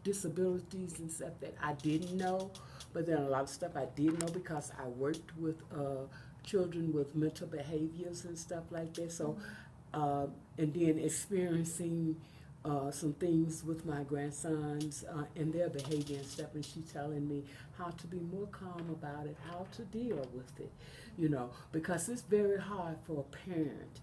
disabilities and stuff that I didn't know, but then a lot of stuff I did know because I worked with children with mental behaviors and stuff like that. So, and then experiencing some things with my grandsons and their behavior and stuff, and she telling me how to be more calm about it, how to deal with it, because it's very hard for a parent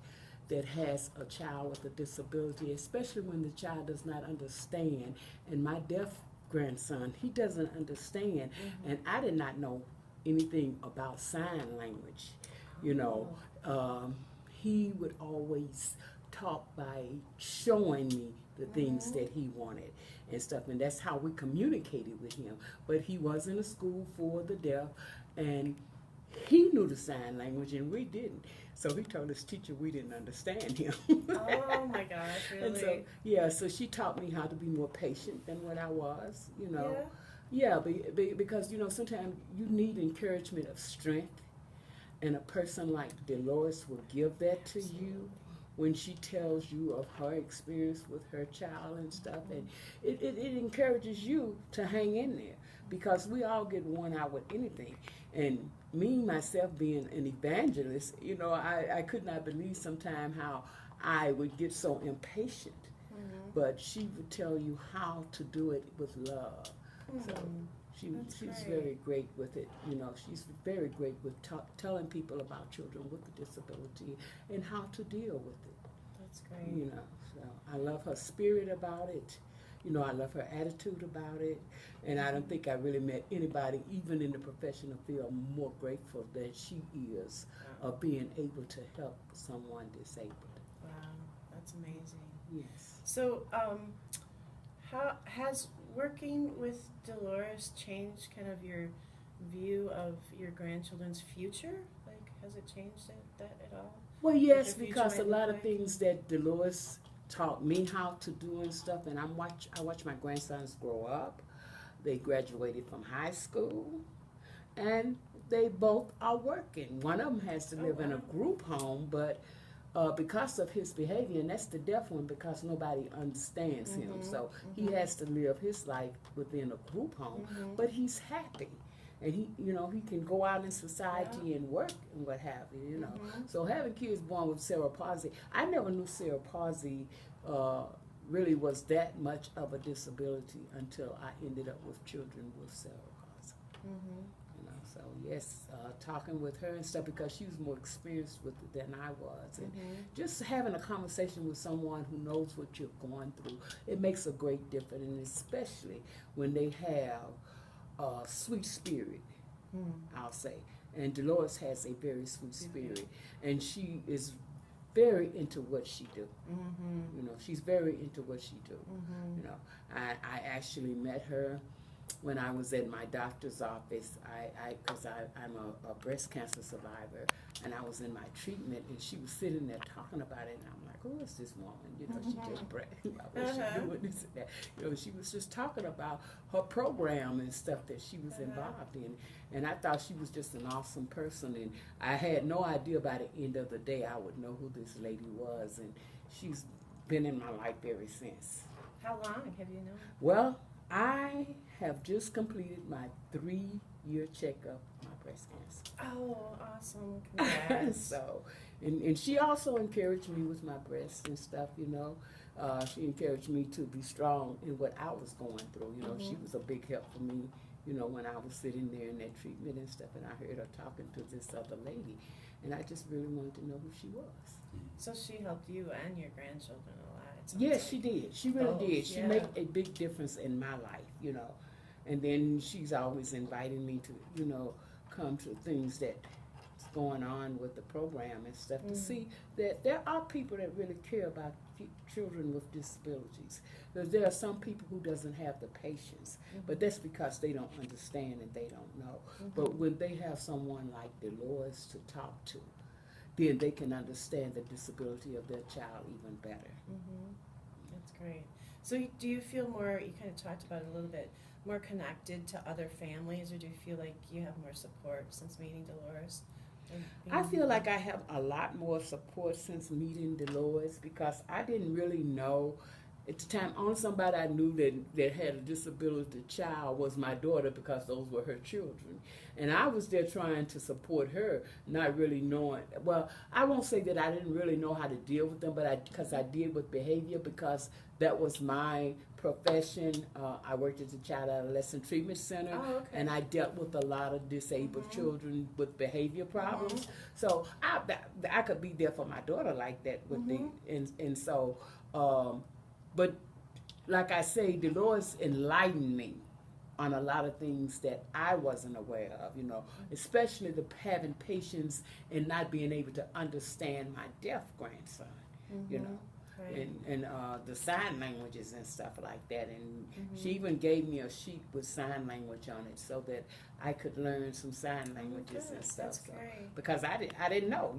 that has a child with a disability, especially when the child does not understand. And my deaf grandson, he doesn't understand, and I did not know anything about sign language. You know, he would always talk by showing me the things that he wanted and stuff, and that's how we communicated with him. But he was in a school for the deaf, and he knew the sign language and we didn't. So he told his teacher we didn't understand him. Oh my gosh, really? And so, yeah, so she taught me how to be more patient than what I was. Yeah, because, sometimes you need encouragement of strength, and a person like Delores will give that to you when she tells you of her experience with her child and stuff. And it encourages you to hang in there, because we all get worn out with anything. And me, myself, being an evangelist, I could not believe sometimes how I would get so impatient. But she would tell you how to do it with love. So she's very great with it. She's very great with telling people about children with a disability and how to deal with it. That's great. So I love her spirit about it. I love her attitude about it. And I don't think I really met anybody, even in the professional field, more grateful than she is of being able to help someone disabled. Wow, that's amazing. Yes. So, how has working with Delores changed kind of your view of your grandchildren's future? Like, has it changed that at all? Well, yes, because a lot of things that Delores taught me how to do and stuff, and I watch my grandsons grow up. They graduated from high school, and they both are working. One of them has to live in a group home, but because of his behavior, and that's the deaf one, because nobody understands him, so he has to live his life within a group home, but he's happy. And he can go out in society and work and what have you, So having kids born with cerebral palsy, I never knew cerebral palsy really was that much of a disability until I ended up with children with cerebral palsy. So yes, talking with her and stuff, because she was more experienced with it than I was, and just having a conversation with someone who knows what you're going through, it makes a great difference, and especially when they have sweet spirit, I'll say. And Delores has a very sweet spirit, and she is very into what she do. She's very into what she do. I actually met her when I was at my doctor's office. Because I'm a breast cancer survivor, and I was in my treatment, and she was sitting there talking about it, and I'm like, who is this woman? She just bragging about what she's doing, this and that. She was just talking about her program and stuff that she was involved in, and I thought she was just an awesome person, and I had no idea by the end of the day I would know who this lady was, and she's been in my life ever since. How long have you known? Well, I have just completed my 3-year checkup of my breast cancer. Oh, awesome. Congrats. So, and she also encouraged me with my breasts and stuff, She encouraged me to be strong in what I was going through. She was a big help for me, when I was sitting there in that treatment and stuff, and I heard her talking to this other lady, and I just really wanted to know who she was. So she helped you and your grandchildren a lot. Yes, she did. She really did. She made a big difference in my life, And then she's always inviting me to, come to things that's going on with the program and stuff, to see that there are people that really care about children with disabilities. Because there are some people who doesn't have the patience, but that's because they don't understand and they don't know. But when they have someone like Delores to talk to, then they can understand the disability of their child even better. That's great. So do you feel more, you kind of talked about it a little bit, more connected to other families, or do you feel like you have more support since meeting Delores? I feel like I have a lot more support since meeting Delores, because I didn't really know At the time, only somebody I knew that had a disability child was my daughter, because those were her children. And I was there trying to support her, not really knowing. Well, I won't say that I didn't really know how to deal with them, but because I did with behavior, because that was my profession. I worked at the Child Adolescent Treatment Center, and I dealt with a lot of disabled children with behavior problems. So I could be there for my daughter like that with and so. But like I say, Delores enlightened me on a lot of things that I wasn't aware of, especially having patience and not being able to understand my deaf grandson, right. and the sign languages and stuff like that. And she even gave me a sheet with sign language on it so that I could learn some sign languages and stuff. That's great. Because I didn't know,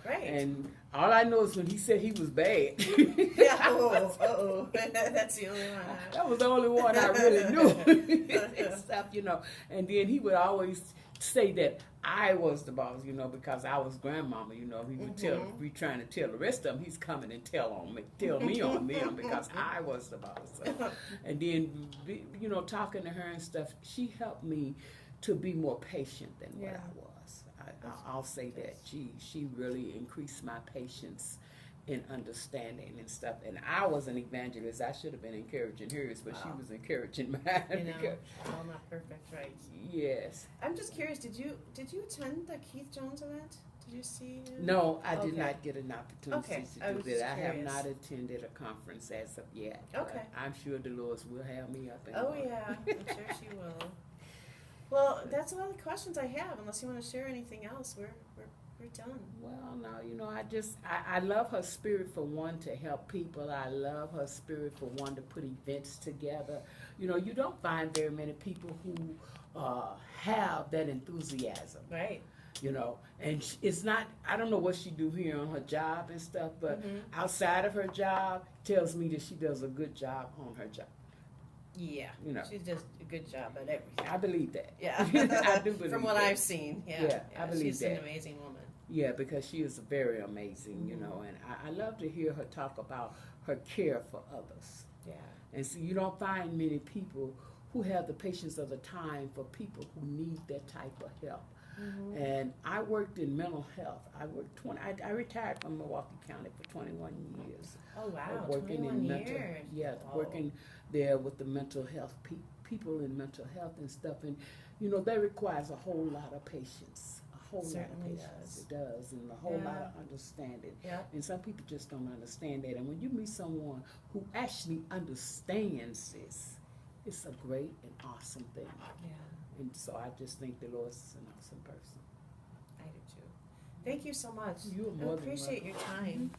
Right. And all I know is when he said he was bad. Yeah, that's the only one. That was the only one I really knew. And stuff, And then he would always say that I was the boss, because I was grandmama, He would be trying to tell the rest of them, he's coming and tell me on them because I was the boss. So, and then, talking to her and stuff, she helped me to be more patient than what I was. I'll say that. She really increased my patience in understanding and stuff. And I was an evangelist. I should have been encouraging hers, but she was encouraging mine. All not perfect, right? Yes. I'm just curious, did you attend the Keith Jones event? Did you see him? No, I did not get an opportunity to do that. I have curious. not attended a conference as of yet. Okay. I'm sure Delores will have me up. Yeah, I'm sure she will. Well, that's all the questions I have. Unless you want to share anything else, we're done. Well, no, I love her spirit for one to help people. I love her spirit for one to put events together. You don't find very many people who have that enthusiasm. Right. And it's not, I don't know what she do here on her job and stuff, but outside of her job tells me that she does a good job on her job. Yeah, she does a good job at everything. I believe that. Yeah, I do believe from what that. I've seen. Yeah, I believe she's that. An amazing woman. Yeah, because she is very amazing, and I love to hear her talk about her care for others. Yeah. And so you don't find many people who have the patience of the time for people who need that type of help. And I worked in mental health. I retired from Milwaukee County for 21 years. Oh wow, Working 21 in years. Working there with the mental health people in mental health and stuff. And that requires a whole lot of patience. A whole lot of patience. It does, and a whole lot of understanding. Yeah. And some people just don't understand that. And when you meet someone who actually understands this, it's a great and awesome thing. Yeah. And so I just think Delores is an awesome person. I do too. Thank you so much. You're more I appreciate your time.